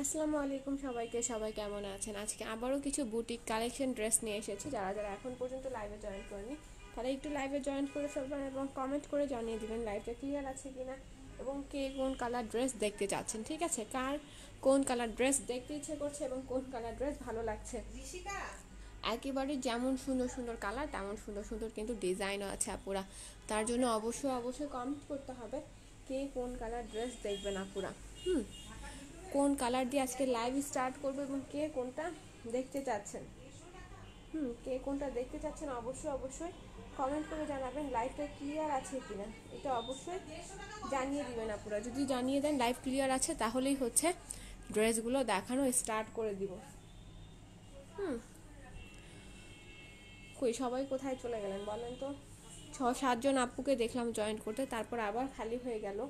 আসসালামু আলাইকুম সবাইকে, সবাই কেমন আছেন? আজকে আবারও কিছু বুটিক কালেকশন ড্রেস নিয়ে এসেছি। যারা যারা এখন পর্যন্ত লাইভে জয়েন করেনি তারা একটু লাইভে জয়েন করে ফেলবেন এবং কমেন্ট করে জানিয়ে দিবেন লাইভটা ক্লিয়ার আছে কিনা এবং কে কোন কালার ড্রেস দেখতে চাচ্ছেন। ঠিক আছে, কার কোন কালার ড্রেস দেখতে ইচ্ছে করছে এবং কোন কালার ড্রেস ভালো লাগছে। একেবারে যেমন সুন্দর সুন্দর কালার তেমন সুন্দর সুন্দর কিন্তু ডিজাইনও আছে আপুরা। তার জন্য অবশ্যই অবশ্যই কমেন্ট করতে হবে কে কোন কালার ড্রেস দেখবেন আপুরা। কোন কালার দিয়ে আজকে লাইভ স্টার্ট করবো এবং কে কোনটা দেখতে চাচ্ছেন। কে কোনটা দেখতে চাচ্ছেন অবশ্যই অবশ্যই কমেন্ট করে জানাবেন লাইভটা ক্লিয়ার আছে কিনা, এটা অবশ্যই জানিয়ে দিবেন আপুরা। যদি জানিয়ে দেন লাইভ ক্লিয়ার আছে তাহলেই হচ্ছে ড্রেসগুলো দেখানো স্টার্ট করে দিব। কই সবাই কোথায় চলে গেলেন বলেন তো? 6-7 জন আপুকে দেখলাম জয়েন করতে, তারপর আবার খালি হয়ে গেল।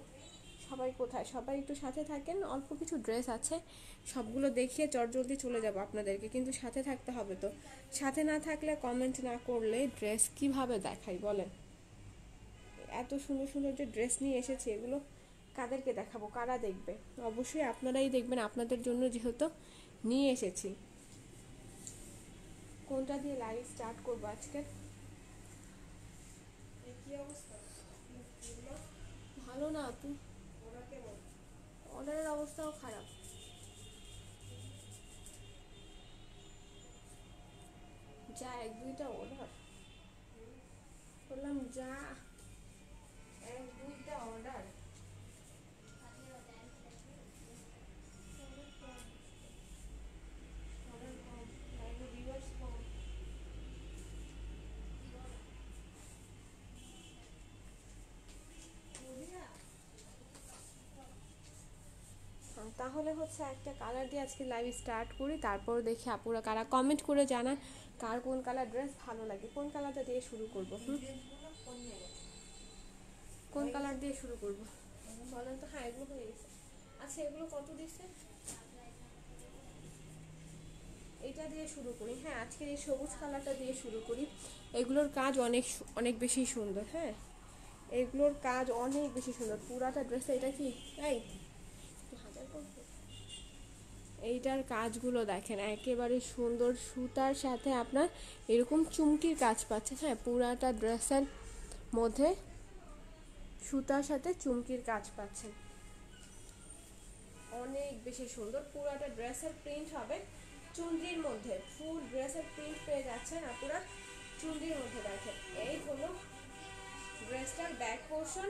সবাই কোথায়? সবাই একটু সাথে থাকেন। অল্প কিছু ড্রেস আছে, সবগুলো দেখিয়ে চটজলদি চলে যাব আপনাদেরকে, কিন্তু সাথে থাকতে হবে। তো সাথে না থাকলে কমেন্ট না করলে ড্রেস কিভাবে দেখাই বলেন? এত সুন্দর সুন্দর যে ড্রেস নিয়ে এসেছি এগুলো কাদেরকে দেখাবো, কারা দেখবে? অবশ্যই আপনারাই দেখবেন, আপনাদের জন্য যেহেতু নিয়ে এসেছি। কোনটা দিয়ে লাইভ স্টার্ট করবো আজকে? ভালো না আপু, অর্ডারের অবস্থাও খারাপ। যা 1-2টা অর্ডার করলাম, যা 1-2টা অর্ডার। তাহলে হচ্ছে একটা কালার দিয়ে আজকে লাইভ স্টার্ট করি, তারপর দেখি আপুরা কারা কমেন্ট করে জানান কার কোন কালার ড্রেস ভালো লাগে। কোন কালারটা দিয়ে শুরু করবো? কোন কালার দিয়ে শুরু করবো বলেন তো? হ্যাঁ, এগুলো হয়ে গেছে। আচ্ছা, এগুলো কত দিচ্ছে? এটা দিয়ে শুরু করি। হ্যাঁ, আজকের এই সবুজ কালারটা দিয়ে শুরু করি। এগুলোর কাজ অনেক অনেক বেশি সুন্দর। হ্যাঁ, এগুলোর কাজ অনেক বেশি সুন্দর। পুরাটা ড্রেসে এটা কি এই এইটার কাজগুলো দেখেন, একেবারে সুন্দর। সুতার সাথে আপনার এরকম চুমকির কাজ পাচ্ছে। হ্যাঁ, পুরাটা ড্রেসের মধ্যে সুতার সাথে চুমকির কাজ পাচ্ছেন, অনেক বেশি সুন্দর। পুরাটা ড্রেসের প্রিন্ট হবে চুনরির মধ্যে, ফুল ড্রেসের প্রিন্ট পেয়ে যাচ্ছেন আপনারা চুনরির মধ্যে। দেখেন, এই হলো ড্রেসটার ব্যাক পোর্শন,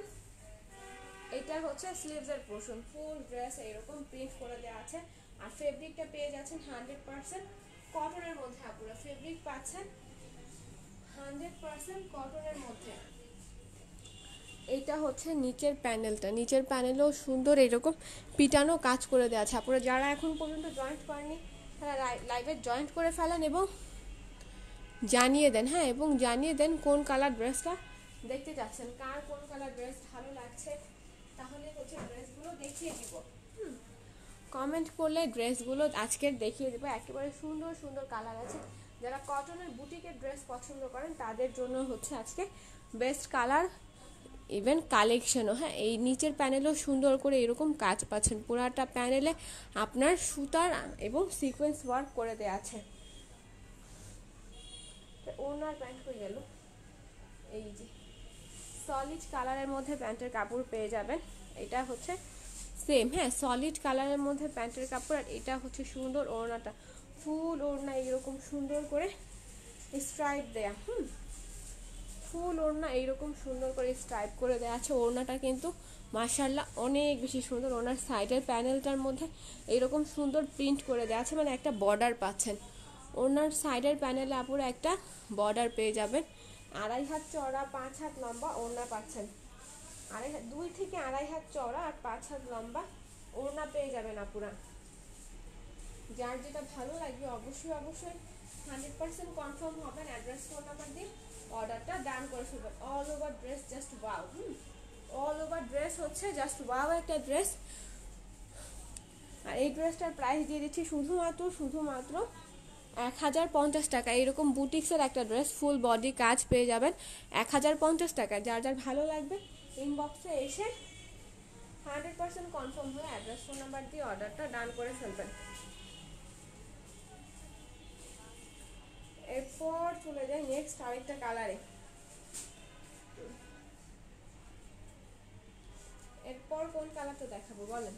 এটা হচ্ছে স্লিভসের পোর্শন। ফুল ড্রেস এরকম প্রিন্ট করে দেওয়া আছে। আর ফেব্রিকটা পেয়ে যাচ্ছেন 100% কটনের মধ্যে। আপনারা ফেব্রিক পাচ্ছেন 100% কটনের মধ্যে। এইটা হচ্ছে নিচের প্যানেলটা, নিচের প্যানেলেও সুন্দর এরকম পিটানো কাজ করে দেওয়া আছে। আপনারা যারা এখন পর্যন্ত জয়েন্ট করেনি তারা লাইভে জয়েন্ট করে ফেলেন এবং জানিয়ে দেন। হ্যাঁ, এবং জানিয়ে দেন কোন কালার ড্রেসটা দেখতে যাচ্ছেন, কার কোন কালার ড্রেস ভালো লাগছে, তাহলে হচ্ছে ড্রেসগুলো দেখিয়ে দিব। কমেন্ট করলে ড্রেসগুলো আজকের দেখিয়ে দেবো। একেবারে সুন্দর সুন্দর কালার আছে। যারা কটনের বুটিকের ড্রেস পছন্দ করেন তাদের জন্য হচ্ছে আজকে বেস্ট কালার ইভেন কালেকশনও। হ্যাঁ, এই নিচের প্যানেলও সুন্দর করে এরকম কাজ পাচ্ছেন। পুরাটা প্যানেলে আপনার সুতার এবং সিকোয়েন্স ওয়ার্ক করে দেওয়া আছে। ওনার প্যান্ট হয়ে গেল, এই যে সলিড কালারের মধ্যে প্যান্টের কাপড় পেয়ে যাবেন। এটা হচ্ছে সেম, হ্যাঁ, সলিড কালারের মধ্যে প্যান্টের কাপড়। আর এটা হচ্ছে সুন্দর ওড়নাটা, ফুল ওড়না এইরকম সুন্দর করে স্ট্রাইপ দেয়া। ফুল ওড়না এইরকম সুন্দর করে স্ট্রাইপ করে দেওয়া আছে। ওড়নাটা কিন্তু মাশাআল্লাহ অনেক বেশি সুন্দর। ওনার সাইডের প্যানেলটার মধ্যে এইরকম সুন্দর প্রিন্ট করে দেওয়া আছে, মানে একটা বর্ডার পাচ্ছেন। ওনার সাইডের প্যানেলে আপুরা একটা বর্ডার পেয়ে যাবেন। 2.5 হাত চওড়া 5 হাত লম্বা ওড়না পাচ্ছেন। 2 থেকে 2.5 হাত চওড়া আর 5 হাত লম্বা ওড়না পেয়ে যাবেন আপুরা। যার যেটা ভালো লাগবে অবশ্যই অবশ্যই 100% কনফার্ম হবেন। অ্যাড্রেস ফোন নাম্বার দিয়ে অর্ডারটা ডান করে ফেলবেন। All over dress just wow. All over dress হচ্ছে জাস্ট ওয়াও একটা ড্রেস। আর এই ড্রেসটার প্রাইস দিয়ে দিচ্ছি শুধুমাত্র 1050 টাকা। এরকম বুটিক্সের একটা ড্রেস ফুল বডি কাজ পেয়ে যাবেন 1050 টাকা। যার যার ভালো লাগবে ইনবক্সে এসে 100% কনফার্ম হয়ে অ্যাড্রেস ফোন নাম্বার দিয়ে অর্ডারটা ডান করে ফেলবেন। এরপর চলে যাই নেক্সট আরেকটা কালারে। এরপর কোন কালারটা দেখাবো বলেন?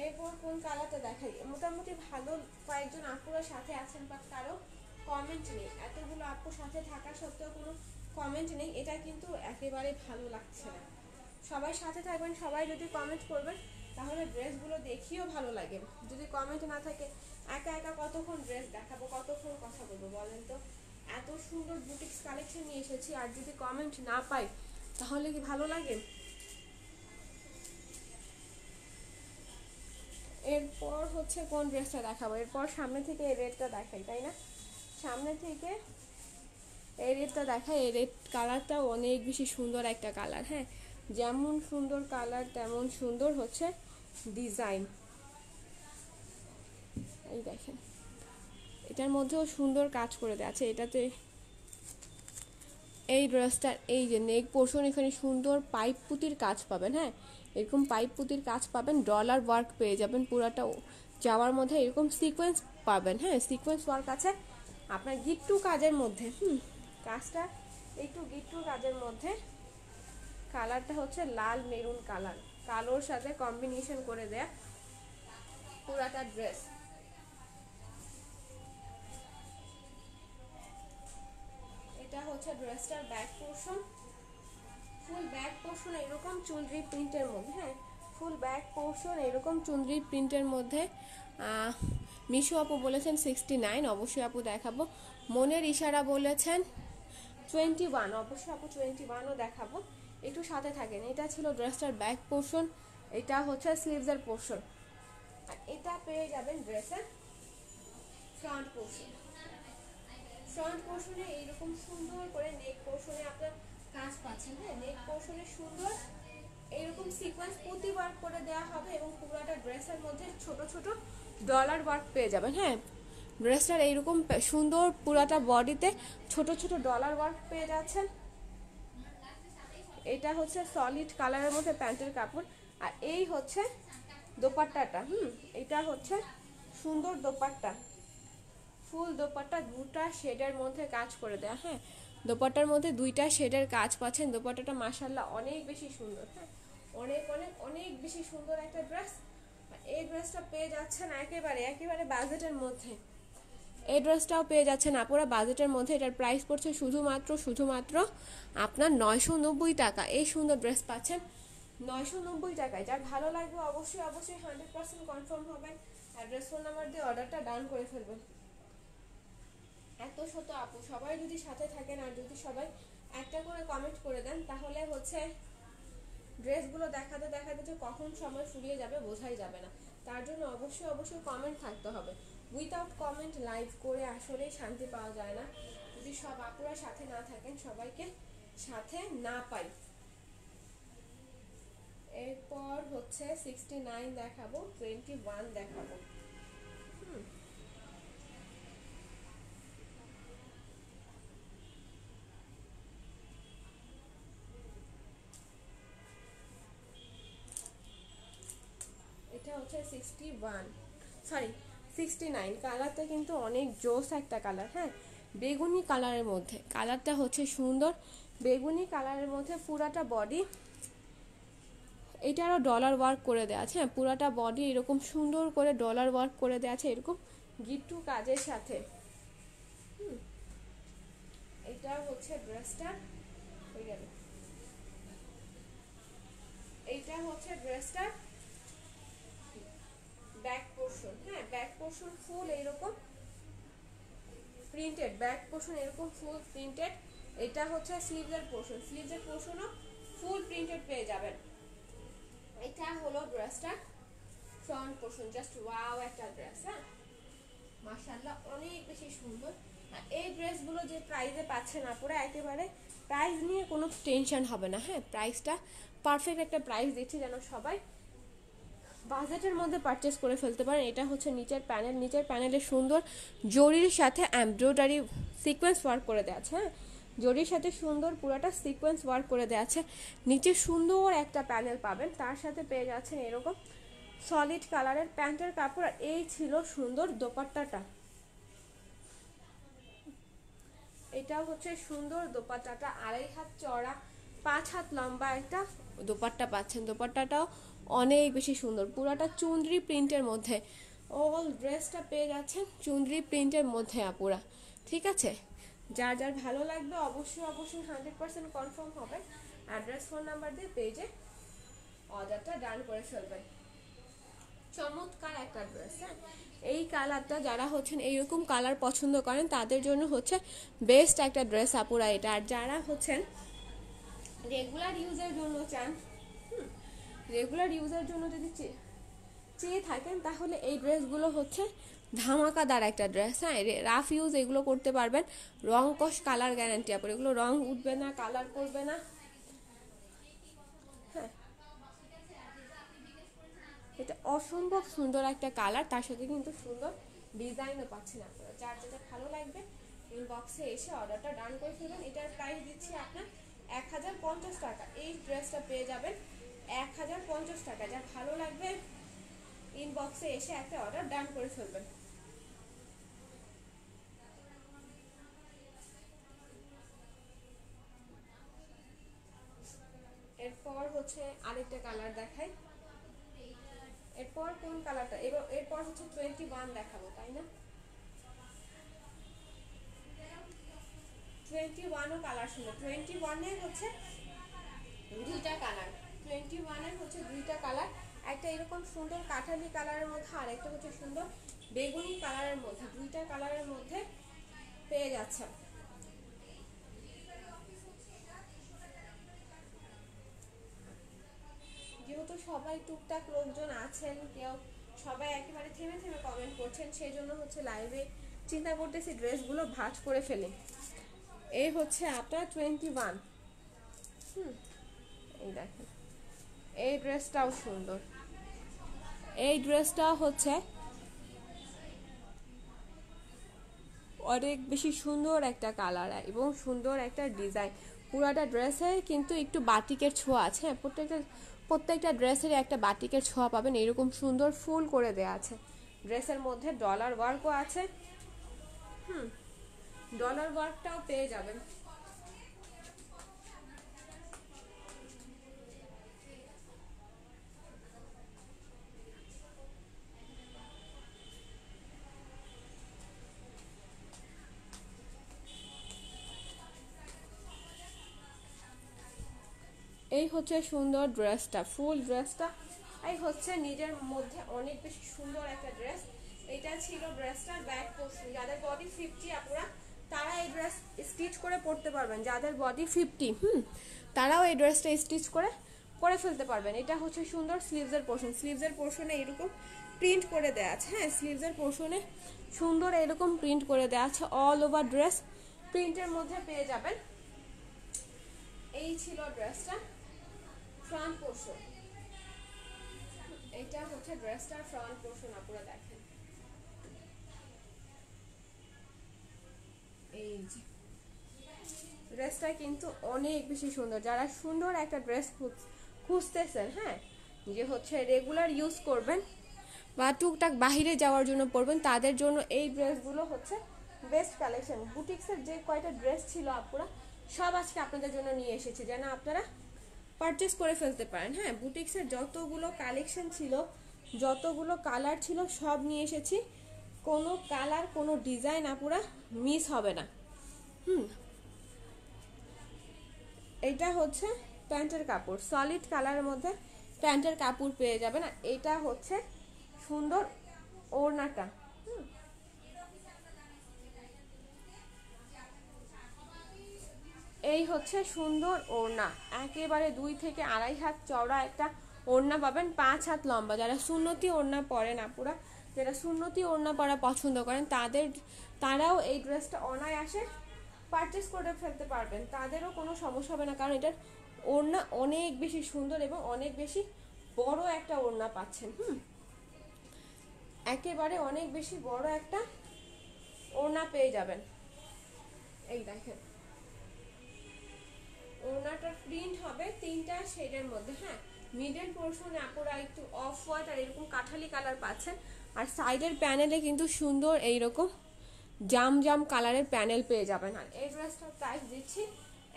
এরপর কোন কালারটা দেখাই? মোটামুটি ভালো কয়েকজন আপুরা সাথে আছেন, বাট কারো কমেন্ট নেই। এতগুলো আপুর সাথে থাকা সত্ত্বেও কোনো কমেন্ট নেই, এটা কিন্তু একেবারে ভালো লাগছে না। সবাই সাথে থাকবেন, সবাই যদি কমেন্ট করবেন তাহলে ড্রেসগুলো দেখিও ভালো লাগে। যদি কমেন্ট না থাকে একা একা কতক্ষণ ড্রেস দেখাবো, কতক্ষণ কথা বলবো বলেন তো? এত সুন্দর বুটিক্স কালেকশন নিয়ে এসেছি, আর যদি কমেন্ট না পাই তাহলে কি ভালো লাগে? এরপর হচ্ছে কোন ড্রেসটা দেখাবো? এরপর সামনে থেকে এই রেডটা দেখাই, তাই না? সামনে থেকে এই রেডটা দেখাই। এই রেড কালারটা অনেক বেশি সুন্দর একটা কালার। হ্যাঁ, যেমন সুন্দর কালার তেমন সুন্দর হচ্ছে ডিজাইন। এই দেখেন, এটার মধ্যেও সুন্দর কাজ করে দেওয়া আছে। এটাতে এই ড্রেসটার এই যে নেক পোর্শন, এখানে সুন্দর পাইপ পুঁতির কাজ পাবেন। হ্যাঁ, এরকম পাইপ পুঁতির কাজ পাবেন, ডলার ওয়ার্ক পেয়ে যাবেন পুরাটা যাওয়ার মধ্যে, এরকম সিকোয়েন্স পাবেন। হ্যাঁ, সিকোয়েন্স ওয়ার্ক আছে আপনার গিট্টু কাজের মধ্যে। কাজটা একটু গিট্টু কাজের মধ্যে। কালারটা হচ্ছে লাল মেরুন কালার, কালোর সাথে কম্বিনেশন করে দেয়া পুরাটা ড্রেস। এটা হচ্ছে ড্রেসটার back portion. Full back portion এরকম চুনরি প্রিন্টের মধ্যে। হ্যাঁ, ফুল ব্যাক পোর্শন এরকম চুনরি প্রিন্টের মধ্যে। মিশু আপু বলেছেন 69, অবশ্যই আপু দেখাবো। মনের ইশারা বলেছেন 21, অবশ্যই আপু 21ও দেখাবো, একটু সাথে থাকেন। এটা ছিল ড্রেসটার ব্যাক পোর্শন, এটা হচ্ছে স্লিভসের পোর্শন, আর এটা পেয়ে যাবেন ড্রেসের ফ্রন্ট পোর্শন। ফ্রন্ট পোর্শনে এইরকম সুন্দর করে নেক পোর্শনে আপনার কাজ পাচ্ছেন। হ্যাঁ, নেক পোর্শনে সুন্দর এইরকম সিকোয়েন্স পুঁতি ওয়ার্ক করে দেওয়া হবে, এবং পুরোটা ড্রেসের মধ্যে ছোট ছোট ডলার ওয়ার্ক পেয়ে যাবেন। হ্যাঁ, ড্রেসটার এইরকম সুন্দর পুরাটা বডিতে ছোট ছোট ডলার ওয়ার্ক পেয়ে যাচ্ছেন। এটা হচ্ছে সলিড কালারের মধ্যে প্যান্টের কাপড়, আর এই হচ্ছে দোপাট্টাটা। এটা হচ্ছে সুন্দর দোপাট্টা, ফুল দোপাট্টা দুটা শেডের মধ্যে কাজ করে দেয়া। হ্যাঁ, দোপাট্টার মধ্যে দুইটা শেডের কাজ পাচ্ছেন। দোপাট্টাটা মাশাআল্লাহ অনেক বেশি সুন্দর। হ্যাঁ, অনেক অনেক অনেক বেশি সুন্দর একটা ড্রেস। এই ড্রেসটা পেয়ে যাচ্ছেন একেবারে বাজেটের মধ্যে। এই ড্রেসটাও পেয়ে যাচ্ছেন আপুরা বাজেটের মধ্যে। এটার প্রাইস পড়ছে শুধুমাত্র আপনার 990 টাকা। এই সুন্দর ড্রেস পাচ্ছেন 990 টাকায়। যার ভালো লাগবে অবশ্যই 100% কনফার্ম হবেন, অ্যাড্রেস ফোন নাম্বার দিয়ে অর্ডারটা ডান করে ফেলবেন। এত শত আপু সবাই যদি সাথে থাকেন, আর যদি সবাই একটা করে কমেন্ট করে দেন, তাহলে হচ্ছে ড্রেসগুলো দেখাতে দেখাতে যে কখন সময় ফুরিয়ে যাবে বোঝাই যাবে না। তার জন্য অবশ্যই কমেন্ট থাকতে হবে। উইথাউট কমেন্ট লাইভ করে আসলেই শান্তি পাওয়া যায় না, যদি সব আপুরা সাথে না থাকেন, সবাইকে সাথে না পাই। এরপর হচ্ছে 69 দেখাবো, 21 দেখাবো। এটা হচ্ছে 69 কালারটা কিন্তু অনেক জোস একটা কালার। হ্যাঁ, বেগুনি কালারের মধ্যে, কালারটা হচ্ছে সুন্দর বেগুনি কালারের মধ্যে। পুরাটা বডি এটারও ডলার ওয়ার্ক করে দেওয়া আছে। হ্যাঁ, পুরাটা বডি এরকম সুন্দর করে ডলার ওয়ার্ক করে দেওয়া আছে, এরকম গিট্টু কাজের সাথে। এটা হচ্ছে ড্রেসটা হয়ে গেল। এইটা হচ্ছে ড্রেসটা ব্যাক পোর্শন। হ্যাঁ, ব্যাক পোর্শন ফুল এইরকম প্রিন্টেড, ব্যাক পোর্শন এরকম ফুল প্রিন্টেড। এটা হচ্ছে স্লিভসের পোর্শনও ফুল প্রিন্টেড পেয়ে যাবেন। এটা হলো ড্রেসটা ফ্রন্ট পোর্শন। জাস্ট ওয়াও একটা ড্রেস। হ্যাঁ, মাশাআল্লাহ অনেক বেশি সুন্দর। এই ড্রেসগুলো যে প্রাইসে পাচ্ছেন আপুরা, একেবারে প্রাইস নিয়ে কোনো টেনশন হবে না। হ্যাঁ, প্রাইসটা পারফেক্ট একটা প্রাইস দিচ্ছি, যেন সবাই বাজেটের মধ্যে পারচেস করে ফেলতে পারেন। এটা হচ্ছে নিচের প্যানেল, নিচের প্যানেলে সুন্দর জরির সাথে এমব্রয়ডারি সিকোয়েন্স ওয়ার্ক করে দেওয়া আছে। হ্যাঁ, জরির সাথে সুন্দর পুরোটা সিকোয়েন্স ওয়ার্ক করে দেওয়া আছে। নিচে সুন্দর একটা প্যানেল পাবেন, তার সাথে পেয়ে যাচ্ছেন এরকম সলিড কালারের প্যান্টের কাপড়। আর এই ছিল সুন্দর দোপাট্টাটা, এটাও হচ্ছে সুন্দর দোপাট্টাটা, 2.5 হাত চওড়া 5 হাত লম্বা একটা দোপাট্টা পাচ্ছেন। দোপাট্টাটাও অনেক বেশি সুন্দর, পুরাটা চুনরি প্রিন্টের মধ্যে। অল ড্রেসটা পেয়ে যাচ্ছেন চুনরি প্রিন্টের মধ্যে আপুরা। ঠিক আছে, যার যার ভালো লাগবে অবশ্যই অবশ্যই 100% কনফার্ম হবে, অ্যাড্রেস ফোন নাম্বার দিয়ে পেজে অর্ডারটা ডান করে ফেলবেন। চমৎকার একটা ড্রেস। হ্যাঁ, এই কালারটা যারা হচ্ছেন এইরকম কালার পছন্দ করেন তাদের জন্য হচ্ছে বেস্ট একটা ড্রেস আপুরা এটা। আর যারা হচ্ছেন রেগুলার ইউজের জন্য চান, রেগুলার ইউজের জন্য যদি চেয়ে থাকেন তাহলে এই ড্রেসগুলো হচ্ছে ধামাকাদার একটা ড্রেস। হ্যাঁ, রাফ ইউজ এগুলো করতে পারবেন, রং কষ কালার গ্যারান্টি আপুরা, এগুলো রং উঠবে না, কালার করবে না। হ্যাঁ, এটা অসম্ভব সুন্দর একটা কালার, তার সাথে কিন্তু সুন্দর ডিজাইনও পাচ্ছেন আপনারা। যার যেটা ভালো লাগবে ইনবক্সে এসে অর্ডারটা ডান করে ফেলবেন। এটার প্রাইস দিচ্ছি আপনার 1050 টাকা। এই ড্রেসটা পেয়ে যাবেন 1050 টাকা। যার ভালো লাগবে ইনবক্সে এসে একটা অর্ডার ডান করে ফেলবেন। এরপর হচ্ছে আরেকটা কালার দেখাই। এরপর কোন কালারটা, এরপর হচ্ছে 21 দেখাবো, তাই না? 21ও কালার সুন্দর। 21-এর হচ্ছে দুইটা কালার, 21-এর হচ্ছে দুইটা কালার, একটা এরকম সুন্দর কাঠালি কালারের মধ্যে আর একটা হচ্ছে সুন্দর বেগুনি কালারের মধ্যে। দুইটা কালারের মধ্যে পেয়ে যাচ্ছে। যেহেতু সবাই টুকটাক লোকজন আছেন, কেউ সবাই একেবারে থেমে থেমে কমেন্ট করছেন, সেই জন্য হচ্ছে লাইভে চিন্তা করতেছি ড্রেসগুলো ভাঁজ করে ফেলি। এই হচ্ছে আপনার 21। এই দেখেন, এই ড্রেসটাও সুন্দর। এই ড্রেসটা হচ্ছে অনেক বেশি সুন্দর একটা কালার এবং সুন্দর একটা ডিজাইন। পুরাটা ড্রেসে কিন্তু একটু বাটিকের ছোঁয়া আছে। হ্যাঁ, প্রত্যেকটা ড্রেসের একটা বাটিকের ছোঁয়া পাবেন, এরকম সুন্দর ফুল করে দেয়া আছে। ড্রেসের মধ্যে ডলার ওয়ার্কও আছে। ডলার ওয়ার্কটাও পেয়ে যাবেন। এই হচ্ছে সুন্দর ড্রেসটা, ফুল ড্রেসটা এই হচ্ছে নিজের মধ্যে অনেক বেশি সুন্দর একটা ড্রেস। এটা ছিল ড্রেসটার ব্যাক পোর্শন। যাদের বডি 50 আপুরা তারা এই ড্রেস স্টিচ করে পরতে পারবেন। যাদের বডি 50 তারাও এই ড্রেসটা স্টিচ করে পরে ফেলতে পারবেন। এটা হচ্ছে সুন্দর স্লিভসের পোর্শন। স্লিভসের পোর্শনে এরকম প্রিন্ট করে দেওয়া আছে। হ্যাঁ, স্লিভসের পোর্শনে সুন্দর এরকম প্রিন্ট করে দেওয়া আছে। অল ওভার ড্রেস প্রিন্টের মধ্যে পেয়ে যাবেন। এই ছিল ড্রেসটা ফ্রন্ট পোর্শন। এটা হচ্ছে ড্রেসটার ফ্রন্ট পোর্শন। আপনারা দেখেন, এই যে ড্রেসটা কিন্তু অনেক বেশি সুন্দর। যারা সুন্দর একটা ড্রেস খুঁজতেছেন, হ্যাঁ, যে হচ্ছে রেগুলার ইউজ করবেন বা টুকটাক বাহিরে যাওয়ার জন্য পরবেন, তাদের জন্য এই ড্রেসগুলো হচ্ছে বেস্ট কালেকশন। বুটিক্সের যে কয়টা ড্রেস ছিল আপুরা সব আজকে আপনাদের জন্য নিয়ে এসেছি, যেন আপনারা পারচেস করে ফেলতে পারেন। হ্যাঁ, বুটিক্সের যতগুলো কালেকশন ছিল, যতগুলো কালার ছিল সব নিয়ে এসেছি। কোনো কালার কোনো ডিজাইন আপুরা মিস হবে না। এটা হচ্ছে প্যান্টের কাপড়, সলিড কালারের মধ্যে প্যান্টের কাপড় পেয়ে যাবেন। আর এটা হচ্ছে সুন্দর ওড়নাটা। এই হচ্ছে সুন্দর ওড়না, একেবারে 2 থেকে 2.5 হাত চওড়া একটা ওড়না পাবেন, 5 হাত লম্বা। যারা সুন্নতি ওড়না পরেন আপুরা, যারা সুন্নতি ওড়না পরা পছন্দ করেন তারাও এই ড্রেসটা অনায়াসে পারচেস করে ফেলতে পারবেন, তাদেরও কোনো সমস্যা হবে না, কারণ এটার ওড়না অনেক বেশি সুন্দর এবং অনেক বেশি বড় একটা ওড়না পাচ্ছেন। একেবারে অনেক বেশি বড় একটা ওড়না পেয়ে যাবেন। এই দেখেন ওড়নাটার প্রিন্ট হবে 3টা শেডের মধ্যে। হ্যাঁ, মিডল পোর্শনে আপুরা একটু অফ হোয়াইট আর এরকম কাঠালি কালার পাচ্ছেন, আর সাইডের প্যানেলে কিন্তু সুন্দর এইরকম জাম জাম কালারের প্যানেল পেয়ে যাবেন। আর এই ড্রেসটার প্রাইস দিচ্ছি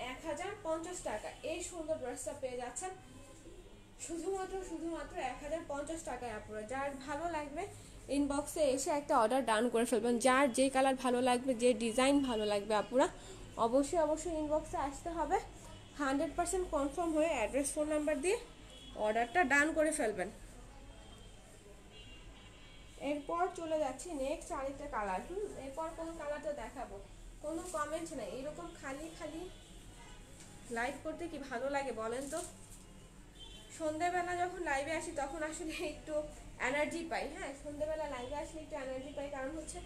1050 টাকা। এই সুন্দর ড্রেসটা পেয়ে যাচ্ছেন শুধুমাত্র 1050 টাকায়। আপুরা যার ভালো লাগবে ইনবক্সে এসে একটা অর্ডার ডান করে ফেলবেন। যার যে কালার ভালো লাগবে, যে ডিজাইন ভালো লাগবে আপুরা অবশ্যই ইনবক্সে আসতে হবে। 100% কনফার্ম হয়ে অ্যাড্রেস ফোন নাম্বার দিয়ে অর্ডারটা ডান করে ফেলবেন। এরপর চলে যাচ্ছি নেক্সট আরেকটা কালার। এরপর কোন কালারটা দেখাবো কোনো কমেন্ট নেই। এরকম খালি লাইভ করতে কি ভালো লাগে বলেন তো? সন্ধ্যেবেলা যখন লাইভে আসি তখন আসলে একটু এনার্জি পাই। হ্যাঁ, সন্ধ্যেবেলা লাইভে আসলে একটু এনার্জি পাই, কারণ হচ্ছে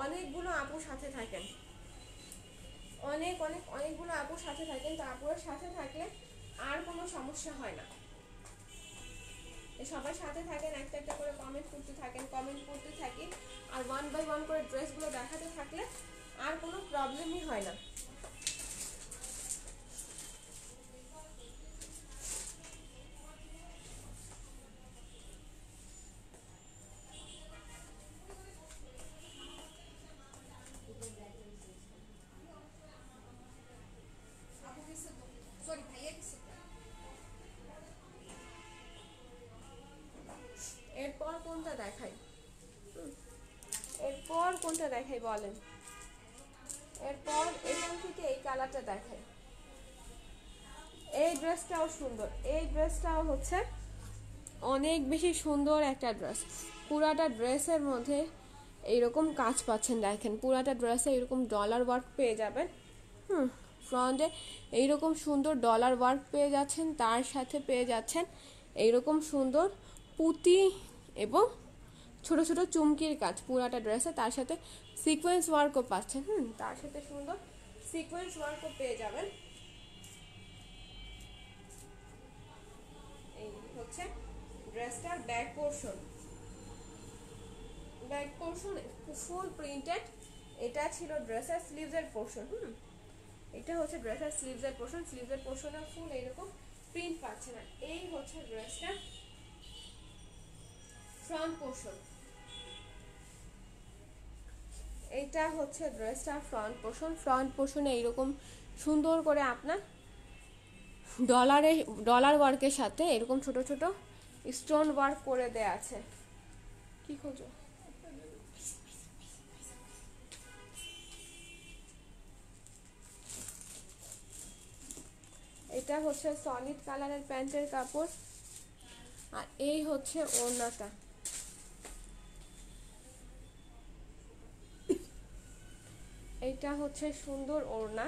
অনেকগুলো আপুর সাথে থাকেন, অনেকগুলো আপুর সাথে থাকেন। তো আপুর সাথে থাকলে আর কোনো সমস্যা হয় না। সবার সাথে থাকেন, একটা একটা করে কমেন্ট করতে থাকি, আর 1 বাই 1 করে ড্রেসগুলো দেখাতে থাকলে আর কোনো প্রবলেমই হয় না। এরপর কোনটা দেখাই বলেন? এরপর এখান থেকে এই কালারটা দেখাই। এই ড্রেসটাও সুন্দর, এই ড্রেসটাও হচ্ছে অনেক বেশি সুন্দর একটা ড্রেস। পুরাটা ড্রেসের মধ্যে এইরকম কাজ পাচ্ছেন, দেখেন পুরাটা ড্রেসে এরকম ডলার ওয়ার্ক পেয়ে যাবেন। ফ্রন্টে এইরকম সুন্দর ডলার ওয়ার্ক পেয়ে যাচ্ছেন, তার সাথে পেয়ে যাচ্ছেন এইরকম সুন্দর পুঁতি এবং ছোট ছোট চুমকির কাজ পুরাটা ড্রেসে, তার সাথে সিকোয়েন্স ওয়ার্কও পাচ্ছেন। তার সাথে সুন্দর সিকোয়েন্স ওয়ার্কও পেয়ে যাবেন। এই হচ্ছে ড্রেসটার ব্যাক পোর্শন ফুল প্রিন্টেড। এটা ছিল ড্রেসের স্লিভসের পোর্শন। এটা হচ্ছে ড্রেসের স্লিভসের পোর্শনে ফুল এরকম প্রিন্ট পাচ্ছেন। আর এই হচ্ছে ড্রেসটা ফ্রন্ট পোর্শন। এইটা হচ্ছে ড্রেসটা ফ্রন্ট পোর্শনে এইরকম সুন্দর করে আপনার ডলার ওয়ার্কের সাথে এরকম ছোট ছোট স্টোন ওয়ার্ক করে দেয়া আছে। কি খোঁজো? এটা হচ্ছে সলিড কালারের প্যান্টের কাপড়, আর এই হচ্ছে ওড়নাটা। এইটা হচ্ছে সুন্দর ওড়না,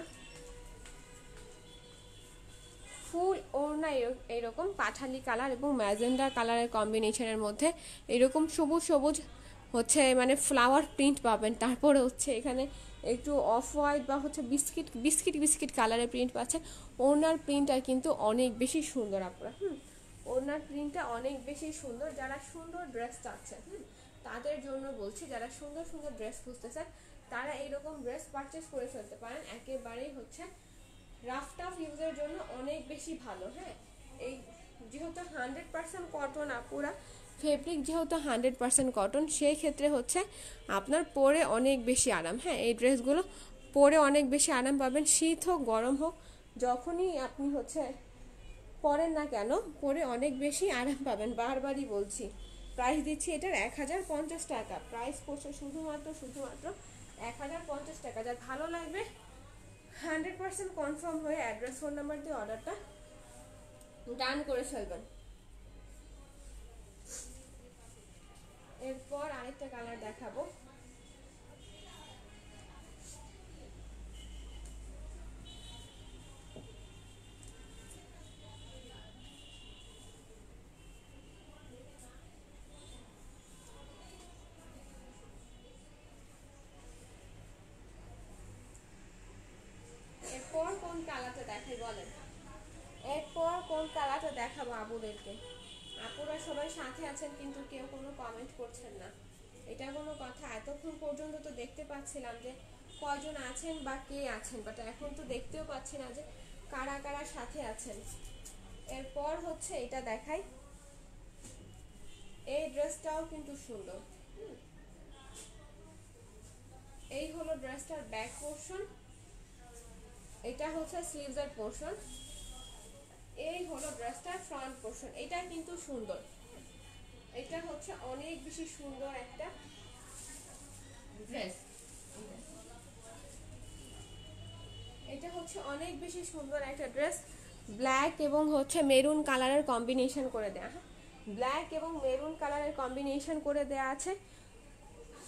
ফুল ওড়না এরকম কাঠালি কালার এবং ম্যাজেন্ডা কালারের কম্বিনেশনের মধ্যে এরকম সবুজ হচ্ছে মানে ফ্লাওয়ার প্রিন্ট পাবেন। তারপরে হচ্ছে এখানে একটু অফ হোয়াইট বা হচ্ছে বিস্কিট কালারের প্রিন্ট পাচ্ছেন। ওড়নার প্রিন্টটা কিন্তু অনেক বেশি সুন্দর আপনারা। ওড়নার প্রিন্টটা অনেক বেশি সুন্দর। যারা সুন্দর ড্রেস চাচ্ছেন তাদের জন্য বলছি, যারা সুন্দর ড্রেস খুঁজতেছেন তারা এইরকম ড্রেস পারচেস করে ফেলতে পারেন। একেবারেই হচ্ছে রাফ টাফ ইউজের জন্য অনেক বেশি ভালো। হ্যাঁ, এই যেহেতু 100% কটন আপুরা, ফেব্রিক যেহেতু 100% কটন, সেই ক্ষেত্রে হচ্ছে আপনার পরে অনেক বেশি আরাম। হ্যাঁ, এই ড্রেসগুলো পরে অনেক বেশি আরাম পাবেন। শীত হোক গরম হোক যখনই আপনি হচ্ছে পরেন না কেন, পরে অনেক বেশি আরাম পাবেন। বারবারই বলছি, প্রাইস দিচ্ছি এটার 1050 টাকা। প্রাইস পড়ছে শুধুমাত্র 1050 টাকা। যার ভালো লাগবে 100% কনফার্ম হয়ে অ্যাড্রেস ফোন নাম্বার দিয়ে অর্ডারটা ডান করে ফেলবেন। এরপর আরেকটা কালার দেখাবো। এরপর কোন কালারটা দেখাই বলেন? এরপর কোন কালারটা দেখাবো আপুদেরকে? আপুরা সবাই সাথে আছেন কিন্তু কেউ কোনো কমেন্ট করছেন না, এটা কোনো কথা? এতক্ষণ পর্যন্ত তো দেখতে পাচ্ছিলাম যে কয়জন আছেন বা কে আছেন, বাট এখন তো দেখতেও পাচ্ছি না যে কারা কারা সাথে আছেন। এরপর হচ্ছে এটা দেখাই, এই ড্রেসটাও কিন্তু সুন্দর। এই হলো ড্রেসটার ব্যাক পোর্শন, এটা হচ্ছে স্লিভসের পোর্শন। এই হলো ড্রেসটার ফ্রন্ট পোর্শন, এটা কিন্তু সুন্দর। এটা হচ্ছে অনেক বেশি সুন্দর একটা ড্রেস। এটা হচ্ছে অনেক বেশি সুন্দর একটা ড্রেস, ব্ল্যাক এবং হচ্ছে মেরুন কালারের কম্বিনেশন করে দেয়া। হ্যাঁ, ব্ল্যাক এবং মেরুন কালারের কম্বিনেশন করে দেয়া আছে,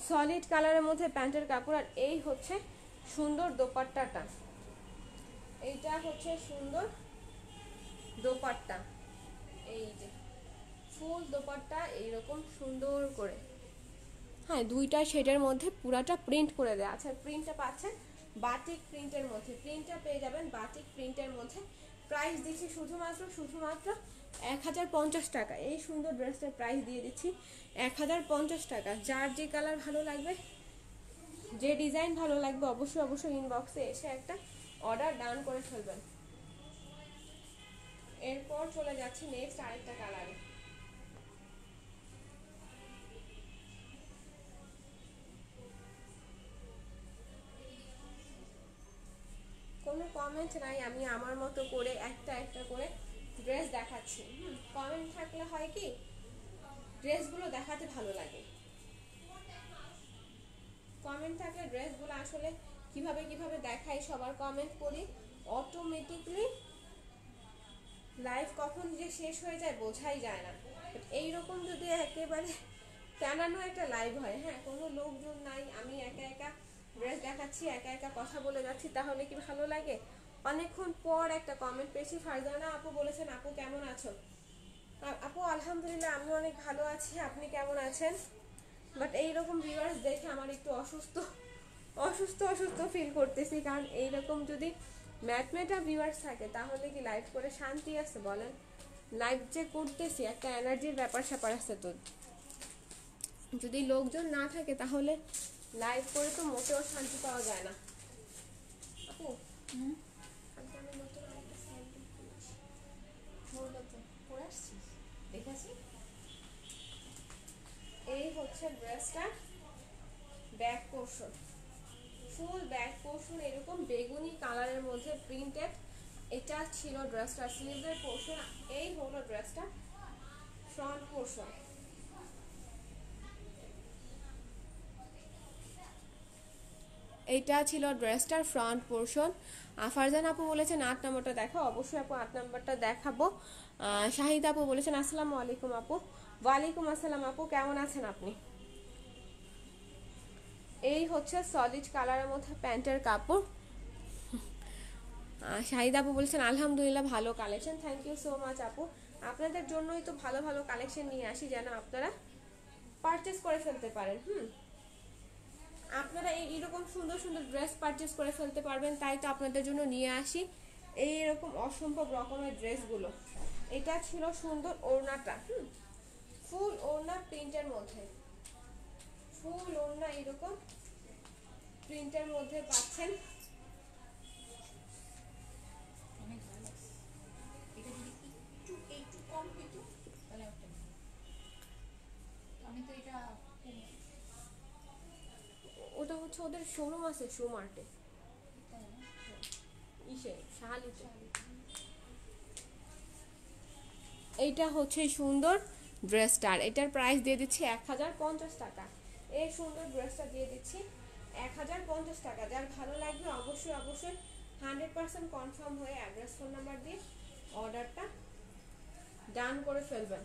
সলিড কালারের মধ্যে প্যান্টের কাপড়। আর এই হচ্ছে সুন্দর দোপাট্টাটা, এইটা হচ্ছে সুন্দর দোপাট্টা, এই যে ফুল দোপাট্টা এইরকম সুন্দর করে। হ্যাঁ, দুইটা শেডের মধ্যে পুরাটা প্রিন্ট করে দেওয়া আছে। প্রিন্টটা পাচ্ছেন বাটিক প্রিন্টের মধ্যে, প্রিন্টটা পেয়ে যাবেন বাটিক প্রিন্টের মধ্যে। প্রাইস দিচ্ছি শুধুমাত্র 1050 টাকা। এই সুন্দর ড্রেসটার প্রাইস দিয়ে দিচ্ছি 1050 টাকা। যার যে কালার ভালো লাগবে, যে ডিজাইন ভালো লাগবে, অবশ্যই ইনবক্সে এসে একটা অর্ডার ডান করে ফেলবেন। এরপর চলে যাচ্ছি নেক্সট আরেকটা কালারে। কোনো কমেন্ট নাই, আমি আমার মতো করে একটা একটা করে ড্রেস দেখাচ্ছি। কমেন্ট থাকলে হয় কি ড্রেসগুলো দেখাতে ভালো লাগে, কমেন্ট থাকলে ড্রেসগুলো আসলে কিভাবে কিভাবে দেখাই সবার কমেন্ট পড়ি, অটোমেটিকলি লাইভ কখন যে শেষ হয়ে যায় বোঝাই যায় না। এইরকম যদি একেবারে টানানো একটা লাইভ হয়, হ্যাঁ কোনো লোকজন নাই, আমি একা একা ড্রেস দেখাচ্ছি, একা একা কথা বলে যাচ্ছি, তাহলে কি ভালো লাগে? অনেকক্ষণ পর একটা কমেন্ট পেয়েছি, ফারজানা আপু বলেছেন আপু কেমন আছো। আপু আলহামদুলিল্লাহ আমি অনেক ভালো আছি, আপনি কেমন আছেন? বাট এইরকম ভিউয়ার্স দেখে আমার একটু অসুস্থ অসুস্থ অসুস্থ ফিল করতেছি, কারণ এইরকম যদি ম্যাটমেটা ভিউয়ার্স থাকে তাহলে কি লাইভ করে শান্তি আছে বলেন? লাইভ যে করতেছি একটা এনার্জির ব্যাপার স্যাপার আছে, তো যদি লোকজন না থাকে তাহলে লাইভ করে তো মোটেও শান্তি পাওয়া যায় না। আপু আমি নতুন আরেকটা স্যান্ডেল কিনেছি, বললো তো পরে আসছিস দেখেছি। এই হচ্ছে ড্রেসটা back portion, full back portion এরকম বেগুনি কালারের মধ্যে প্রিন্টেড। এটা ছিল ড্রেসটা স্লিভের পোর্শন, এই হলো ড্রেসটা ফ্রন্ট পোর্শন। এইটা ছিল ড্রেসটার ফ্রন্ট পোর্শন। ফারজান আপু বলেছেন 8 নম্বরটা দেখো, অবশ্যই আপু 8 নম্বরটা দেখাবো। শাহিদ আপু বলেছেন আসসালামু আলাইকুম আপু। ওয়ালাইকুম আসসালাম আপু, কেমন আছেন আপনি? এই হচ্ছে সলিড কালারের মধ্যে প্যান্টের কাপড়। শাহিদ আপু বলছেন আলহামদুলিল্লাহ ভালো collection, thank you so much আপু। আপনাদের জন্যই তো ভালো ভালো কালেকশন নিয়ে আসি যেন আপনারা পারচেস করে ফেলতে পারেন। আপনারা এইরকম সুন্দর সুন্দর ড্রেস পারচেস করে ফেলতে পারবেন, তাই তো আপনাদের জন্য নিয়ে আসি এইরকম অসম্ভব রকমের ড্রেসগুলো। এটা ছিল সুন্দর ওড়নাটা, ফুল ওড়না প্রিন্টের মধ্যে, ফুল ওড়না এরকম প্রিন্টের মধ্যে পাচ্ছেন। ওটা হচ্ছে ওদের শোরুম আছে শো মার্টে, ইসে শাহালিতে। এইটা হচ্ছে সুন্দর ড্রেসটার, এটার প্রাইস দিয়ে দিচ্ছি 1050 টাকা। এই সুন্দর ড্রেসটা দিয়ে দিচ্ছি 1050 টাকা। যার ভালো লাগবে অবশ্যই 100% কনফার্ম হয়ে অ্যাড্রেস ফোন নাম্বার দিয়ে অর্ডারটা ডান করে ফেলবেন।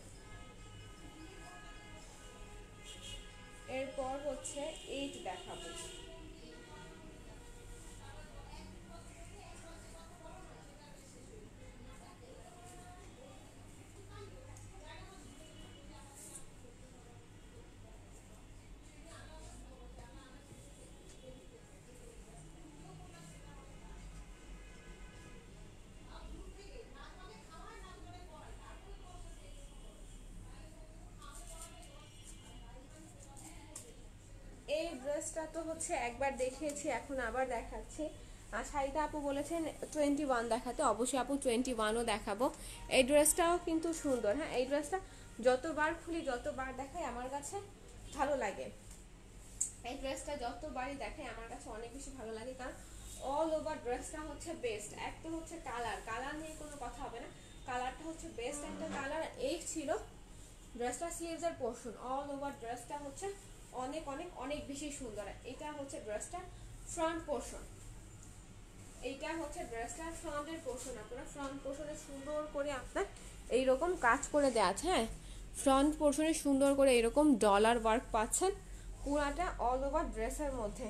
এরপর হচ্ছে এইট দেখাবো। তো হচ্ছে একবার দেখিয়েছি, এখন আবার দেখাচ্ছি। আর শাহিদা আপু বলেছেন 21 দেখাতে, অবশ্যই আপু 21ও দেখাবো। এই ড্রেসটাও কিন্তু সুন্দর। হ্যাঁ, এই ড্রেসটা যতবার খুলি যতবার দেখাই আমার কাছে ভালো লাগে। এই ড্রেসটা যতবারই দেখাই আমার কাছে অনেক বেশি ভালো লাগে, কারণ অল ওভার ড্রেসটা হচ্ছে বেস্ট। এক তো হচ্ছে কালার নিয়ে কোনো কথা হবে না, কালারটা হচ্ছে বেস্ট একটা কালার। এই ছিল ড্রেসটা স্লিভসের পোর্শন, অল ওভার ড্রেসটা হচ্ছে অনেক অনেক অনেক বেশি সুন্দর। এটা হচ্ছে ড্রেসটা ফ্রন্ট পোর্শন, এইটা হচ্ছে ড্রেসটার ফ্রন্টের পোর্শন। আপনারা ফ্রন্ট পোর্শনে সুন্দর করে আপনার এইরকম কাজ করে দেওয়া আছে। হ্যাঁ, ফ্রন্ট পোর্শনে সুন্দর করে এরকম ডলার ওয়ার্ক পাচ্ছেন পুরাটা অল ওভার ড্রেসের মধ্যে।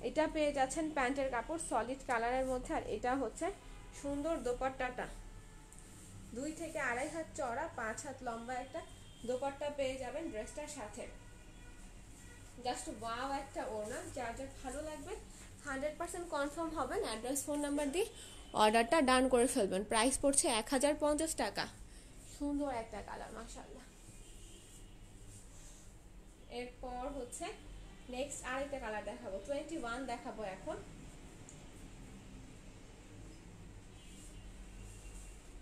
এটা পেয়ে যাচ্ছেন প্যান্টের কাপড় সলিড কালারের মধ্যে। আর এটা হচ্ছে সুন্দর দোপাট্টাটা, 2 থেকে 2.5 হাত চওড়া, 5 হাত লম্বা একটা দোপাট্টা পেয়ে যাবেন ড্রেসটার সাথে। জাস্ট ওয়াও একটা ওড়না, যার যার ভালো লাগবে 100% কনফার্ম হবেন, অ্যাড্রেস ফোন নাম্বার দিয়ে অর্ডারটা ডান করে ফেলবেন। প্রাইস পড়ছে 1050 টাকা। সুন্দর একটা কালার, মাশাআল্লাহ। এরপর হচ্ছে নেক্সট আরেকটা কালার দেখাবো, 21 দেখাবো এখন।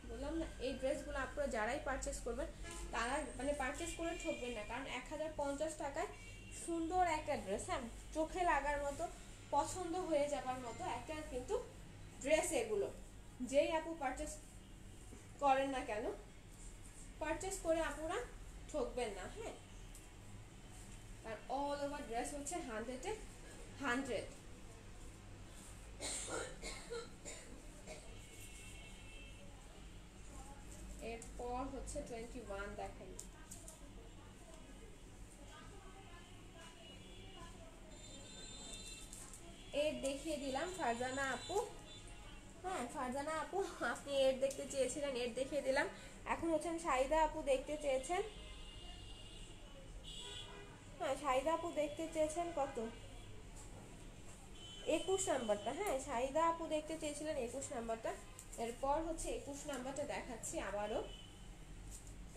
বললাম না, এই ড্রেসগুলো আপনারা যারাই পারচেস করবেন তারা মানে পারচেস করে ঠকবেন না, কারণ 1050 টাকায় সুন্দর একটা ড্রেস, হ্যাঁ, চোখে লাগার মতো, পছন্দ হয়ে যাবার মতো একটা কিন্তু ড্রেস। এগুলো যেই আপু পারচেস করেন না কেন, পারচেস করে আপনারা ঠকবেন না। হ্যাঁ, আর অল ওভার ড্রেস হচ্ছে 100-এ 100। এরপর হচ্ছে 21 দেখাই। এর দেখিয়ে দিলাম ফারজানা আপু। হ্যাঁ, ফারজানা আপু আপনি এর দেখতে চেয়েছিলেন, এর দেখিয়ে দিলাম। এখন হচ্ছেন শাহিদা আপু দেখতে চেয়েছেন। হ্যাঁ, শাহিদা আপু দেখতে চেয়েছেন কত, 21 নাম্বারটা। হ্যাঁ, শাহিদা আপু দেখতে চেয়েছিলেন 21 নাম্বারটা। এরপর হচ্ছে 21 নাম্বারটা দেখাচ্ছি আবারও।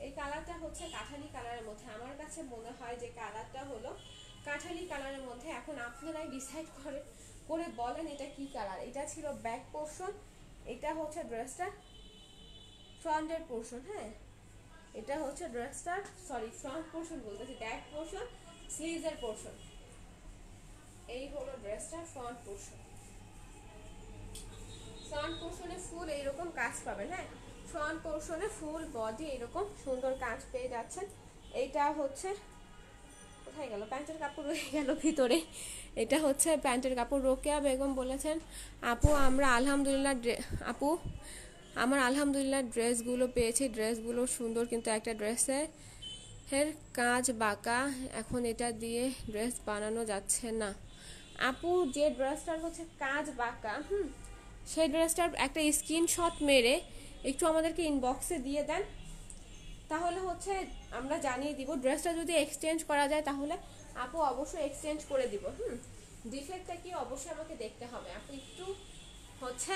এই কালারটা হচ্ছে কাঠালি কালারের মধ্যে, আমার কাছে মনে হয় যে কালারটা হলো কাঠালি কালারের মধ্যে। এখন আপনারাই ডিসাইড করে বলেন এটা কি কালার। এটা ছিল ব্যাক পোর্শন, এটা হচ্ছে ড্রেসটা ফ্রন্টের পোর্শন। হ্যাঁ, এটা হচ্ছে ড্রেসটার ফ্রন্ট পোর্শন বলতেছি, ব্যাক পোর্শন স্লিভসের পোর্শন। এই হলো ড্রেসটার ফ্রন্ট পোর্শন। ফ্রন্ট পোর্শনে ফুল এইরকম কাজ পাবেন। হ্যাঁ, ফ্রন্ট পোর্শনে ফুল বডি এরকম সুন্দর কাজ পেয়ে যাচ্ছেন। এইটা হচ্ছে কোথায় গেল, প্যান্টের কাপড় রয়ে গেল ভিতরে। এটা হচ্ছে প্যান্টের কাপড়। রোকেয়া বেগম বলেছেন আপু আমরা আলহামদুলিল্লাহ আপু আমার আলহামদুলিল্লাহ ড্রেসগুলো পেয়েছি, ড্রেসগুলো সুন্দর, কিন্তু একটা ড্রেসে এর কাজ বাঁকা, এখন এটা দিয়ে ড্রেস বানানো যাচ্ছে না। আপু যে ড্রেসটার হচ্ছে কাজ বাঁকা, সেই ড্রেসটার একটা স্ক্রিনশট মেরে একটু আমাদেরকে ইনবক্সে দিয়ে দেন, তাহলে হচ্ছে আমরা জানিয়ে দিব। ড্রেসটা যদি এক্সচেঞ্জ করা যায় তাহলে আপু অবশ্যই এক্সচেঞ্জ করে দিব। ডিফেক্টটা কি অবশ্যই আমাকে দেখতে হবে। আপু একটু হচ্ছে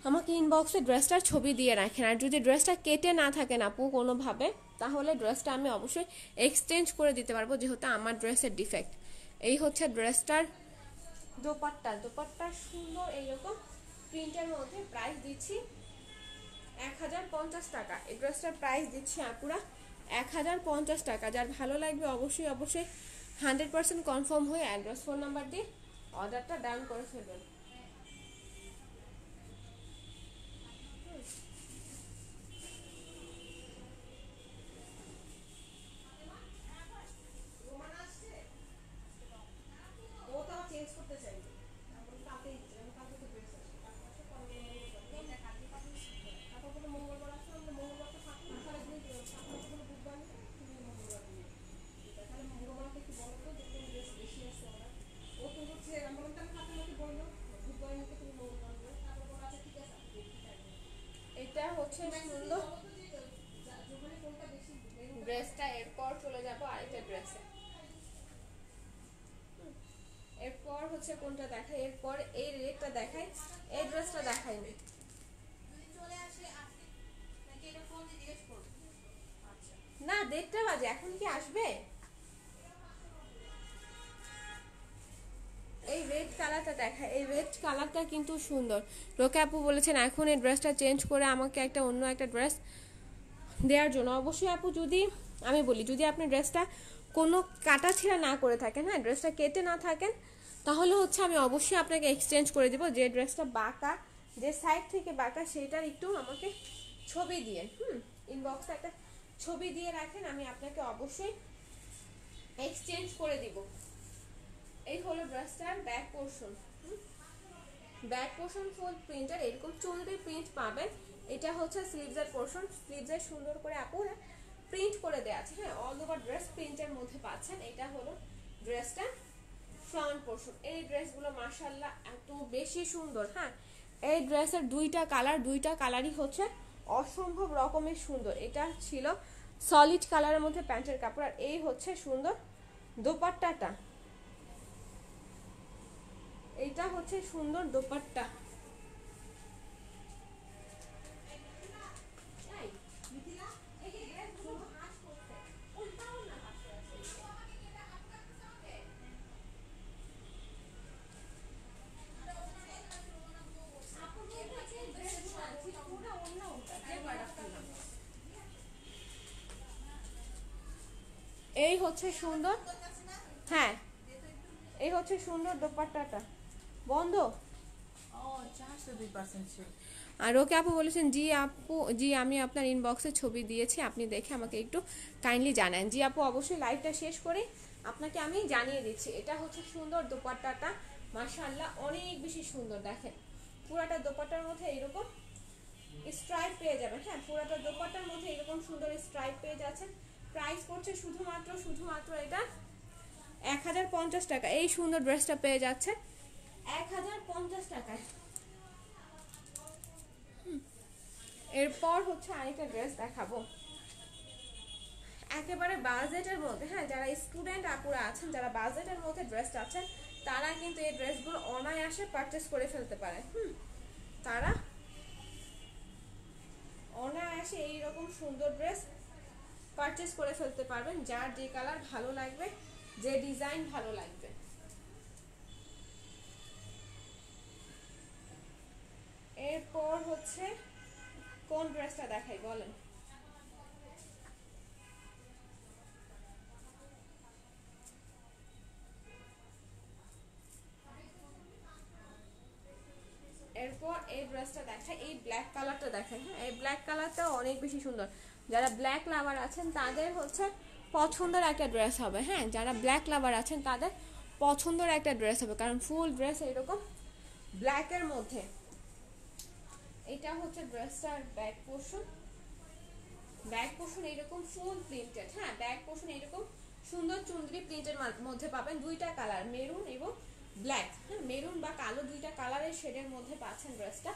আমাকে ইনবক্সে ড্রেসটার ছবি দিয়ে রাখেন। আর যদি ড্রেসটা কেটে না থাকেন আপু কোনোভাবে, তাহলে ড্রেসটা আমি অবশ্যই এক্সচেঞ্জ করে দিতে পারবো, যেহেতু আমার ড্রেসের ডিফেক্ট। এই হচ্ছে ড্রেসটার দোপাট্টা সুন্দর এইরকম প্রিন্টের মধ্যে। প্রাইস দিচ্ছি 1050 টাকা। এই ড্রেসটার প্রাইস দিচ্ছি আপুরা 1050 টাকা। যার ভালো লাগবে অবশ্যই 100% কনফার্ম হয়ে অ্যাড্রেস ফোন নাম্বার দিয়ে অর্ডারটা ডান করে ফেলবেন। এটা হচ্ছে সুন্দর ড্রেসটা। এরপর চলে যাব আরেকটা ড্রেসে। এরপর হচ্ছে কোনটা দেখাই, এরপর এই রেডটা দেখাই, এই ড্রেসটা দেখাইনি। না, 1:30 বাজে, এখন কি আসবে? কালারটা দেখা, এই রেড কালারটা কিন্তু সুন্দর। রোকে আপু বলেছেন এখন এই ড্রেসটা চেঞ্জ করে আমাকে একটা অন্য একটা ড্রেস দেওয়ার জন্য। অবশ্যই আপু, যদি আমি বলি যদি আপনি ড্রেসটা কোনো কাটা ছিঁড়া না করে থাকেন, হ্যাঁ ড্রেসটা কেটে না থাকেন, তাহলে হচ্ছে আমি অবশ্যই আপনাকে এক্সচেঞ্জ করে দিব। যে ড্রেসটা বাঁকা, যে সাইড থেকে বাঁকা, সেটার একটু আমাকে ছবি দিয়ে ইনবক্সে একটা ছবি দিয়ে রাখেন, আমি আপনাকে অবশ্যই এক্সচেঞ্জ করে দিব। এই হলো ড্রেসটার ব্যাক পোর্শন। ব্যাক পোর্শন ফুল প্রিন্টার, এরকম চুনরি প্রিন্ট পাবেন। এটা হচ্ছে স্লিভসের পোর্শন, স্লিভসে সুন্দর করে আপুরা প্রিন্ট করে দেওয়া আছে, হ্যাঁ অল ওভার ড্রেস প্রিন্টের মধ্যে পাচ্ছেন। এটা হলো ড্রেসটা ফ্রন্ট পোর্শন। এই ড্রেসগুলো মাশাআল্লাহ এত বেশি সুন্দর। হ্যাঁ এই ড্রেসের দুইটা কালারই হচ্ছে অসম্ভব রকমের সুন্দর। এটা ছিল সলিড কালারের মধ্যে প্যান্টের কাপড়, আর এই হচ্ছে সুন্দর দোপাট্টাটা। এইটা হচ্ছে সুন্দর দোপাট্টা। এই হচ্ছে সুন্দর, হ্যাঁ এই হচ্ছে সুন্দর দোপাট্টাটা। বন্ধ। আর ওকে আপু বলেছেন জি আপু, জি আমি আপনার ইনবক্সে ছবি দিয়েছি, আপনি দেখে আমাকে একটু কাইন্ডলি জানান। জি আপু, অবশ্যই লাইভটা শেষ করে আপনাকে আমি জানিয়ে দিচ্ছি। এটা হচ্ছে সুন্দর দোপাট্টাটা, মাশাআল্লাহ অনেক বেশি সুন্দর। দেখেন পুরাটা দোপাট্টার মধ্যে এরকম স্ট্রাইপ পেয়ে যাবেন, হ্যাঁ পুরাটা দোপাট্টার মধ্যে এরকম সুন্দর স্ট্রাইপ পেয়ে যাচ্ছেন। প্রাইস পড়ছে শুধুমাত্র এটা 1050 টাকা। এই সুন্দর ড্রেসটা পেয়ে যাচ্ছে 1050 টাকায়। এরপর হচ্ছে আরেকটা ড্রেস দেখাবো একেবারে বাজেটের মধ্যে, হ্যাঁ যারা স্টুডেন্ট আপুরা আছেন, যারা বাজেটের মধ্যে ড্রেস আছেন, তারা কিন্তু এই ড্রেসগুলো অনায়াসে পারচেস করে ফেলতে পারে। তারা অনায়াসে এইরকম সুন্দর ড্রেস পারচেস করে ফেলতে পারবেন, যার যে কালার ভালো লাগবে, যে ডিজাইন ভালো লাগবে। এরপর হচ্ছে কোন ড্রেসটা দেখাই বলেন? এরপর এই ড্রেসটা দেখাই, এই ব্ল্যাক কালারটা দেখাই। হ্যাঁ এই ব্ল্যাক কালারটা অনেক বেশি সুন্দর। যারা ব্ল্যাক লাভার আছেন তাদের হচ্ছে পছন্দের একটা ড্রেস হবে, হ্যাঁ যারা ব্ল্যাক লাভার আছেন তাদের পছন্দের একটা ড্রেস হবে, কারণ ফুল ড্রেস এরকম ব্ল্যাকের মধ্যে। এটা হচ্ছে ড্রেসটার ব্যাক পোর্শন। ব্যাক পোর্শন এরকম ফুল প্রিন্টেড, হ্যাঁ ব্যাক পোর্শন এরকম সুন্দর চুনরি প্রিন্টের মধ্যে পাবেন। দুইটা কালার, মেরুন এবং ব্ল্যাক, হ্যাঁ মেরুন বা কালো দুইটা কালারের শেডের মধ্যে পাচ্ছেন ড্রেসটা।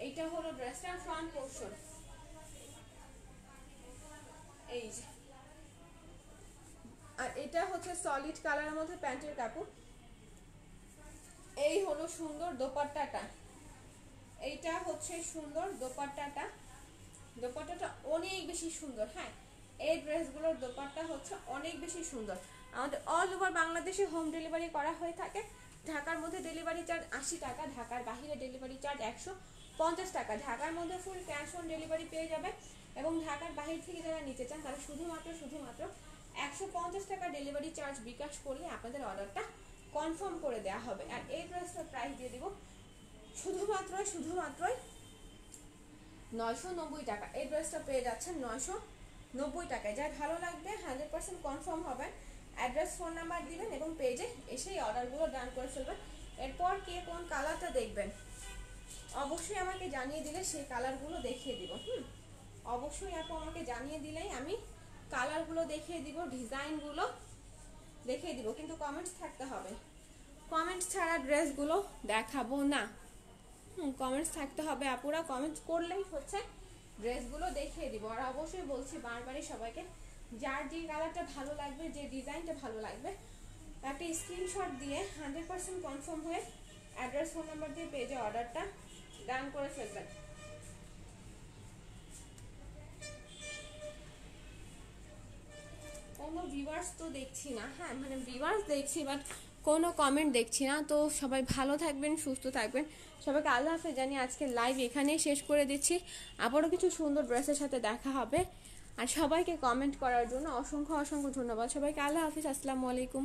এইটা হলো ড্রেসটার ফ্রন্ট পোর্শন। এই যে, আর এটা হচ্ছে সলিড কালারের মধ্যে প্যান্টের কাপড়। এই হলো সুন্দর দোপাট্টাটা। এইটা হচ্ছে সুন্দর দোপাট্টাটা। দোপাট্টাটা অনেক বেশি সুন্দর। হ্যাঁ এই ড্রেসগুলোর দোপাট্টা হচ্ছে অনেক বেশি সুন্দর। আমাদের অল ওভার বাংলাদেশে হোম ডেলিভারি করা হয়ে থাকে। ঢাকার মধ্যে ডেলিভারি চার্জ 80 টাকা, ঢাকার বাইরে ডেলিভারি চার্জ 150 টাকা। ঢাকার মধ্যে ফুল ক্যাশ অন ডেলিভারি পেয়ে যাবে, এবং ঢাকার বাইরে থেকে যারা নিতে চান তারা শুধুমাত্র 150 টাকা ডেলিভারি চার্জ বিকাশ করলে আপনাদের অর্ডারটা কনফার্ম করে দেওয়া হবে। আর এই ড্রেসটার প্রাইস দিয়ে দিব শুধুমাত্র 990 টাকা। এই ড্রেসটা পেয়ে যাচ্ছেন 990 টাকায়। যার ভালো লাগবে 100% কনফার্ম হবেন, অ্যাড্রেস ফোন নাম্বার দিবেন এবং পেজে এসেই অর্ডারগুলো ডান করে ফেলবেন। এরপর কে কোন কালারটা দেখবেন অবশ্যই আমাকে জানিয়ে দিলে সেই কালারগুলো দেখিয়ে দিব। অবশ্যই আপু আমাকে জানিয়ে দিলেই আমি কালারগুলো দেখিয়ে দিব, ডিজাইনগুলো দেখিয়ে দিব, কিন্তু কমেন্টস থাকতে হবে। কমেন্টস ছাড়া ড্রেসগুলো দেখাবো না। কমেন্টস থাকতে হবে আপুরা, কমেন্টস করলেই হচ্ছে ড্রেসগুলো দেখিয়ে দিব। আর অবশ্যই বলছি বারবারই সবাইকে, যার যে কালারটা ভালো লাগবে, যে ডিজাইনটা ভালো লাগবে, একটা স্ক্রিনশট দিয়ে 100% কনফার্ম হয়ে অ্যাড্রেস ফোন নাম্বার দিয়ে পেজে অর্ডারটা ডান করে ফেলবেন। কোনো ভিউয়ার্স তো দেখছি না, হ্যাঁ মানে ভিউয়ার্স দেখছি বাট কোনো কমেন্ট দেখছি না। তো সবাই ভালো থাকবেন, সুস্থ থাকবেন, সবাইকে আল্লাহ হাফেজ জানিয়ে আজকের লাইভ এখানেই শেষ করে দিচ্ছি। আবারও কিছু সুন্দর ড্রেসের সাথে দেখা হবে। আর সবাইকে কমেন্ট করার জন্য অসংখ্য অসংখ্য ধন্যবাদ। সবাইকে আল্লাহ হাফেজ, আসসালামু আলাইকুম।